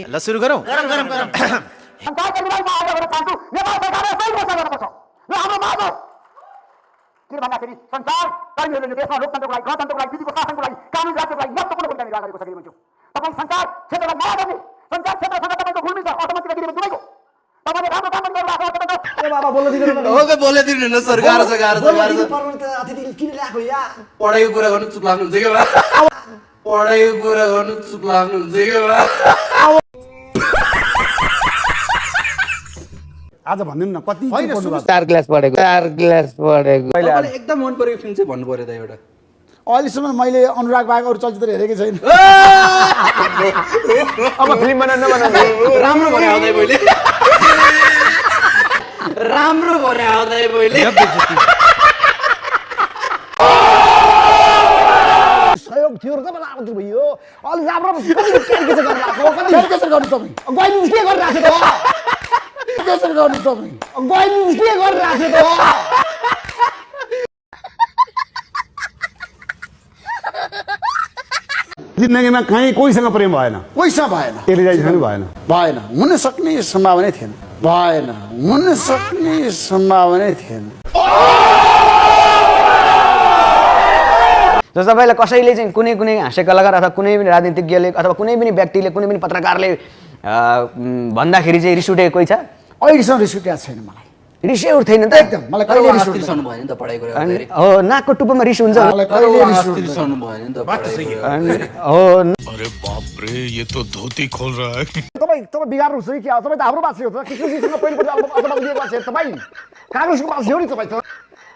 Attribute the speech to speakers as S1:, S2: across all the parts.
S1: ल सुरु गरौँ।
S2: गरम गरम गरम
S3: संसारका विधायकमा अगाडि बढ्न चाहन्छु। नेपाल सरकारले सही घोषणा गर्नुपर्छ र हाम्रो माग हो के भन्दाखेरि संसार कर्मीहरूले देशमा लोकतन्त्रको लागि, गणतन्त्रको लागि, विधिको शासनको लागि, कानुन राज्यको लागि महत्त्वपूर्ण भूमिका निर्वाह गरेको छ। गिरिमन्छु तपाईँ संसार क्षेत्रलाई माया गर्ने, संसार क्षेत्रसँग तपाईँको घुल्मी छ अर्थमन्त्रीका गिरिमन्छु दुवैको। तपाईँले राम्रो काम पनि गर्नुभएको छ।
S2: ए बाबा बोल्न दिनु
S1: हो के बोल्न दिनु न सर, गाह्रो छ गाह्रो छ गाह्रो छ।
S2: पर्वत अतिथि किन ल्याएको या
S1: पढाइको कुरा गर्नु चुप लाग्नुहुन्छ के बा? पढाइको कुरा गर्नु चुप लाग्नुहुन्छ के बा?
S4: आज भनिदिनु न कति
S1: होइन,
S4: पढ्नु भएको?
S5: 4 क्लास पढेको
S1: तपाईँलाई एकदम मन परेको फिल्म चाहिँ भन्नु पर्यो त एउटा।
S4: अहिलेसम्म मैले अनुराग बाहेक अरू चलचित्र हेरेकै छैन।
S5: अब फिल्म बनाउनु
S1: राम्रो भने आउँदै मैले राम्रो भने आउँदै मैले
S2: सहयोग थियो र तपाईँलाई आउँथ्यो भयो अलि राम्रो क्यारिकेचर गरेर राखेको कति
S4: क्यारिकेचर गर्नु तपाईँ,
S2: गइनु के गरेर राखेको त
S4: क्यारिकेचर गर्नु तपाईँ।
S2: गइनु के गरेर राखेको त
S4: जिन्दगीमा कहीँ कोहीसँग प्रेम भएन,
S3: कोहीसँग भएन,
S4: रियलाइजेसन भएन।
S3: भएन, हुन सक्ने सम्भावना थिएन, भएन, हुन सक्ने सम्भावना थिएन।
S5: जस्तो तपाईँलाई कसैले चाहिँ कुनै कुनै हाँस्य कलाकार अथवा कुनै पनि राजनीतिज्ञले अथवा कुनै पनि व्यक्तिले कुनै पनि पत्रकारले भन्दाखेरि चाहिँ रिस उठेको कोही छ?
S3: अहिलेसम्म रिस उठेको छैन मलाई,
S5: रिसै उठ्दैन त
S3: एकदम मलाई कहिले रिस उठेन।
S1: रिसाउनु भयो नि त पढाइ कुरा गर्दाखेरि।
S5: हो, नाकको टुप्पोमा रिस हुन्छ।
S3: मलाई कहिले रिस उठेन।
S1: रिसाउनु भयो नि त पढाइ।
S5: हो,
S6: अरे बाप रे, ये तो धोती खोल रहा है।
S2: तपाईँ बिगार्नुहोस् है क्या तपाईँ त हाम्रो मान्छे हो त कृष्णजीसँग पहिलोपल्ट अल्बम दिएको मान्छे तपाईँ काङ्ग्रेसको मान्छे हो नि तपाईँ त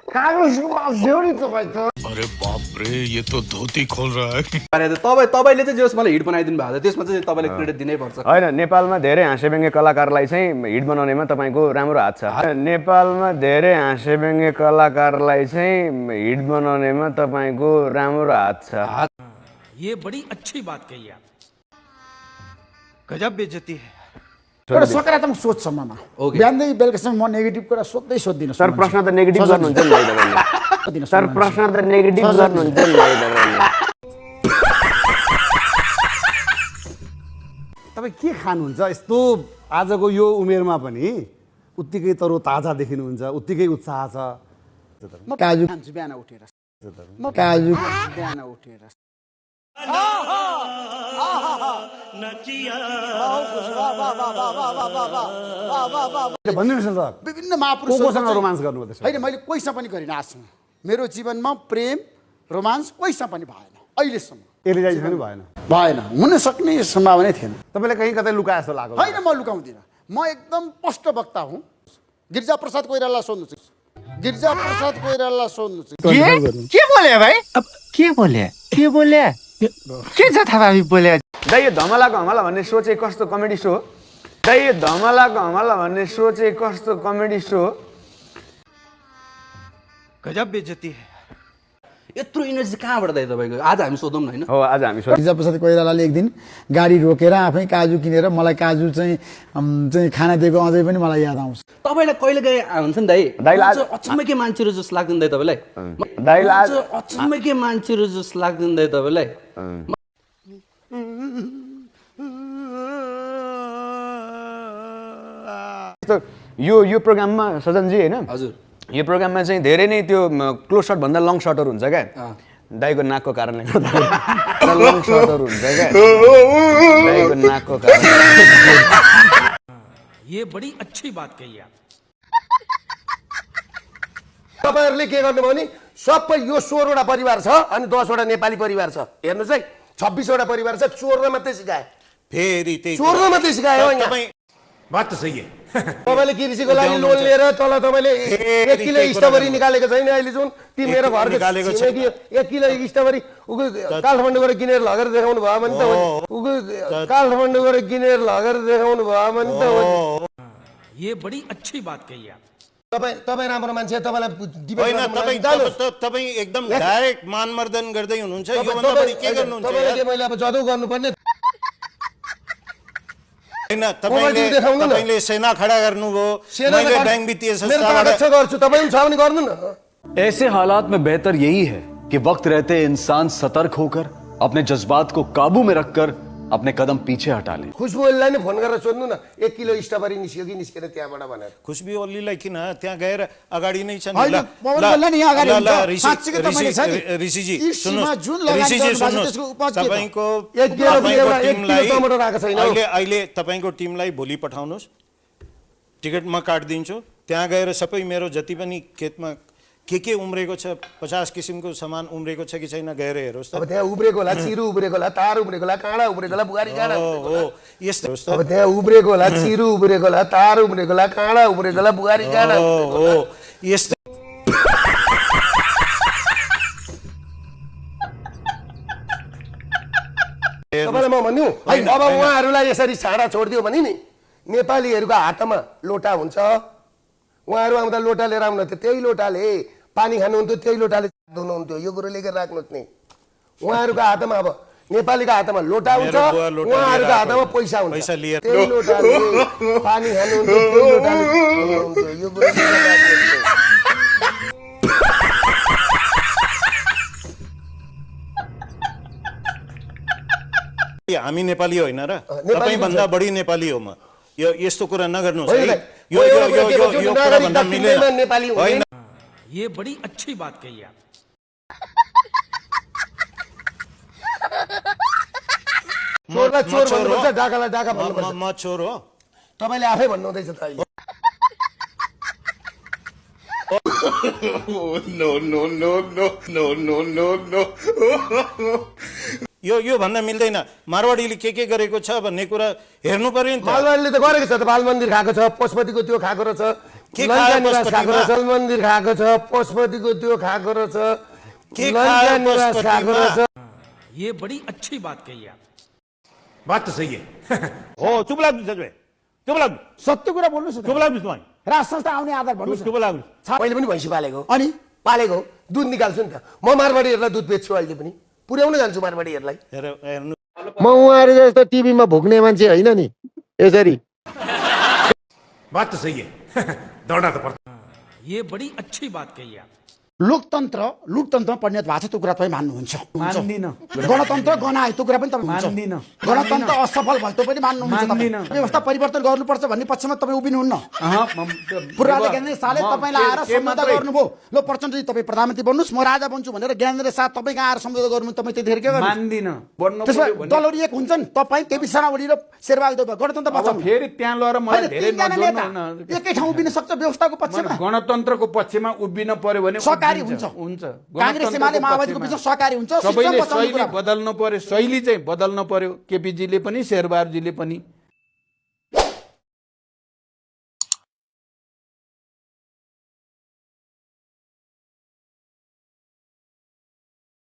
S2: काङ्ग्रेसको मान्छे हो नि तपाईँ त
S6: अरे बाप रे, ये तो धोती खोल रहा है।
S1: तपाईँले चाहिँ जस मलाई हिट बनाइदिनु भएको छ त्यसमा चाहिँ तपाईँले क्रेडिट दिनै पर्छ।
S5: होइन, नेपालमा धेरै हाँस्यव्यङ्ग्य कलाकारलाई चाहिँ हिट बनाउनेमा तपाईँको राम्रो हात छ। नेपालमा धेरै हाँस्यव्यङ्ग्य कलाकारलाई चाहिँ हिट बनाउनेमा तपाईँको राम्रो हात छ।
S7: ये बड़ी अच्छी बात कही आप। गजब बेइज्जती है।
S3: एउटा सकारात्मक सोच छ ममा। बिहानदेखि बेलुकासम्म म नेगेटिभ कुरा सोध्दिनँ।
S5: सर प्रश्न त नेगेटिभ गर्नुहुन्छ नि तपाईँले। सर प्रश्न त नेगेटिभ गर्नुहुन्छ नि तपाईँले।
S4: तपाईँ के खानुहुन्छ यस्तो आजको यो उमेरमा पनि उत्तिकै तरो ताजा देखिनुहुन्छ, उत्तिकै उत्साह छ?
S3: म काजु खान्छु बिहान उठेर, म काजु खान्छु बिहान उठेर।
S4: भनिदिनुहोस् न त,
S3: विभिन्न महापुरुषहरूसँग
S4: कोसँग रोमान्स गर्नुभयो त्यसो?
S3: होइन, मैले कोहीसँग पनि गरिनँ आजसम्म। मेरो जीवनमा प्रेम रोमान्स कोहीसँग पनि भएन अहिलेसम्म।
S4: रियलाइजेसन भएन,
S3: भएन, हुन सक्ने सम्भावना थिएन।
S4: तपाईँले कहीँ कतै लुकाए जस्तो लाग्यो?
S3: होइन, म लुकाउँदिनँ, म एकदम स्पष्ट वक्ता हुँ। गिरिजा प्रसाद कोइरालालाई सोध्नुहोस्, गिरिजा प्रसाद कोइरालालाई सोध्नुहोस्।
S7: के बोले भाई? अब के बोले? के बोले? के जथाभावी बोले?
S5: दाइ, यो धमलाको हमला भन्ने सो चाहिँ कस्तो कमेडी सो हो? दाइ, यो धमलाको हमला भन्ने सो चाहिँ कस्तो कमेडी सो हो?
S7: गजब बेइज्जती है।
S1: यत्रो इनर्जी कहाँबाट दाइ तपाईँको? आज हामी सोधौँ न होइन?
S5: हो, आज हामी सोध्छौँ।
S3: गिरिजा प्रसाद कोइरालाले एक दिन गाडी रोकेर आफै काजु किनेर मलाई काजु चाहिँ खाना दिएको अझै पनि मलाई याद आउँछ।
S1: तपाईँलाई कहिले काहीँ हुन्छ नि दाइ
S5: दाइलाई आज-
S1: अचम्मकै मान्छेहरू जस्तो लाग्दैन दाइ तपाईँलाई?
S5: दाइलाई आज-
S1: अचम्मकै मान्छेहरू जस्तो लाग्दैन दाइ तपाईँलाई?
S5: यो प्रोग्राममा सजनजी होइन,
S1: हजुर
S5: यो प्रोग्राममा चाहिँ धेरै नै त्यो क्लोज सट भन्दा लङ सटहरू हुन्छ क्या। दाइको नाकको कारणले गर्दा लङ सटहरू हुन्छ क्या। दाइको नाकको कारणले।
S7: ये बड़ी अच्छी बात कही आप।
S8: तपाईहरुले के गर्नुभयो नि सबै यो 16 वटा परिवार छ अनि 10 वटा नेपाली परिवार छ। हेर्नुस् है 26 वटा परिवार छ, चोर्न मात्रै सिकाए।
S6: फेरि त्यही
S8: चोर्न मात्रै सिकाए हो यहाँ।
S6: बात तो सही है।
S8: तपाईले कृषिको लागि लोन लिएर तल तपाईले 1 किलो स्ट्रबेरी निकालेको छैन अहिले जुन ती मेरो घरको छिमेकी 1 किलो स्ट्रबेरी उको काठमाडौँ गएर किनेर लगेर देखाउनु भयो भने त हो। उको काठमाडौँ गएर किनेर लगेर देखाउनु भयो भने त हो।
S7: ये बड़ी अच्छी बात कही आप।
S8: तपाई राम्रो मान्छे, तपाईलाई
S6: होइन, तपाईँ एकदम डाइरेक्ट मानमर्दन गर्दै हुनुहुन्छ। यो भन्दा बढी के गर्नुहुन्छ?
S8: तपाईले मैले अब जदौ गर्नुपर्ने
S6: होइन, तपाईले सेना खडा गर्नुभयो, मैले बैंक वित्तीय संस्थाबाट
S8: गर्छु, तपाईँ पनि छ भने गर्नु न।
S9: ऐसे हालात में बेहतर यही है कि वक्त रहते इंसान सतर्क होकर अपने जज्बात को काबू में रखकर
S1: अपने कदम पीछे हटा लें।
S8: खुशबु ओलीलाई नै फोन गरेर सोध्नु न 1 किलो स्ट्रबेरी निस्क्यो कि निस्केन त्यहाँबाट भनेर।
S6: खुशबु ओलीलाई किन त्यहाँ गएर अगाडि नै छन्।
S7: होइन, पवन कल्याण यहाँ अगाडि हुन्छ। साँच्चीकै त मैले छ नि,
S6: ऋषिजी
S7: कृषिमा जुन लगानी गर्नुभएको त्यसको उपज के त?
S6: तपाईको
S8: एक किलो टमाटर आएको छैन।
S6: अहिले तपाईको टिमलाई भोलि पठाउनुहोस्, टिकट म काटिदिन्छु। त्यहाँ गएर सबै मेरो जति पनि खेतमा के उम्रेको छ, 50 किसिमको सामान उम्रेको छ कि छैन गएर हेरोस् त।
S8: अब त्यहाँ उब्रेको होला, चिरु उब्रेको होला, तार उब्रेको होला, काँडा उब्रेको होला, बुहारी काँडा उब्रेको होला।
S6: यस्तो
S8: अब त्यहाँ उब्रेको होला, चिरु उब्रेको होला, तार उब्रेको होला, काँडा उब्रेको होला, बुहारी काँडा उब्रेको होला।
S6: यस्तो
S8: तपाईँलाई म भन्नु अब उहाँहरूलाई यसरी छाडा छोडिदियो भने नि नेपालीहरूको हातमा लोटा हुन्छ। उहाँहरू आउँदा लोटा लिएर आउनुहुन्थ्यो, त्यही लोटाले पानी खानुहुन्थ्यो, त्यही लोटाले धुनुहुन्थ्यो। यो कुरो लेखेर राख्नुहोस् नि। उहाँहरूको हातमा अब नेपालीको हातमा लोटा हुन्छ, उहाँहरूको हातमा पैसा हुन्छ। त्यही लोटाले पानी खानुहुन्थ्यो, त्यही लोटाले धुनुहुन्थ्यो। यो कुरो लेखेर राख्नुहोस्।
S6: हामी नेपाली होइन र? तपाईभन्दा बढी नेपाली हो म। यो यस्तो कुरा नगर्नुहोस् है। यो कुरा भन्दा मिलेन।
S8: नेपाली होइन।
S9: ये बड़ी अच्छी बात कही आप।
S8: चोरलाई चोर भन्नुपर्छ, डाकालाई डाका भन्नुपर्छ।
S6: म चोर हो?
S8: तपाईँले आफै भन्नुहुँदैछ त अहिले।
S6: यो भन्दा मिल्दैन। मारवाडीले के गरेको छ भन्ने कुरा हेर्नु पर्यो नि त।
S8: मालवाडीले त गरेको छ त। बाल मन्दिर खाएको छ, पशुपतिको त्यो खाएको रहेछ, लङ्का निवास खाएको रहेछ, मन्दिर खाएको छ, पशुपतिको त्यो खाएको रहेछ, लङ्का निवास खाएको रहेछ।
S9: ये बड़ी अच्छी बात कही आप।
S10: बात तो सही है। हो चुप लाग्नु सबै, चुप लाग्नु,
S7: सत्य कुरा बोल्नुहोस् न।
S10: चुप लाग्नु तपाईँ,
S7: राष्ट्र संस्था आउने आधार भन्नुहोस् न।
S10: चुप लाग्नु।
S8: मैले पनि भैँसी पालेको,
S7: अनि
S8: पालेको दुध निकाल्छु नि त। म मारवाडीहरूलाई दुध बेच्छु, अहिले पनि पुर्याउन जान्छु मारवाडीहरूलाई।
S6: हेर्नु
S8: म उहाँहरू जस्तो टिभीमा भुक्ने मान्छे होइन नि यसरी।
S10: बात तो सही है। दौडना तो पर्छ।
S9: ये बड़ी अच्छी बात कही आप।
S7: लोकतन्त्र लुटतन्त्रमा परिणत भएको छ, त्यो कुरा तपाईँ मान्नुहुन्छ?
S5: मान्दिनँ।
S7: गणतन्त्र गनाए त्यो कुरा पनि तपाईँ
S5: मान्दिनँ।
S7: गणतन्त्र असफल भयो त्यो पनि मान्नुहुन्छ?
S5: मान्दिनँ।
S7: व्यवस्था परिवर्तन गर्नुपर्छ भन्ने पक्षमा तपाईँ उभिनुहुन्न? पूर्वले ज्ञानेन्द्र शाहले तपाईँलाई आएर सम्झौता गर्नुभयो, ल प्रचण्डजी तपाईँ प्रधानमन्त्री बन्नुहोस्, म राजा बन्छु भनेर ज्ञानेन्द्र शाह तपाईँको आएर सम्झौता गर्नु, तपाईँ त्यतिखेर के गर्नु?
S5: मान्दिनँ।
S7: त्यसमा दलौरिएको हुन्छ नि तपाईँ, केपी शर्मा ओली र शेरबहादुर देउवा। गणतन्त्र बचाउनु
S5: फेरि त्यहाँ लगेर मलाई धेरै
S7: एकै ठाउँ उभिन सक्छ व्यवस्थाको पक्षमा?
S5: गणतन्त्रको पक्षमा उभिन पर्यो भने
S7: सहकारी हुन्छ। कांग्रेस एमाले माओवादीको बिचमा सहकारी हुन्छ।
S5: सबैले शैली बदल्नु पर्यो, शैली चाहिँ बदल्नु पर्यो। केपीजीले पनि शेरबहादुरजीले पनि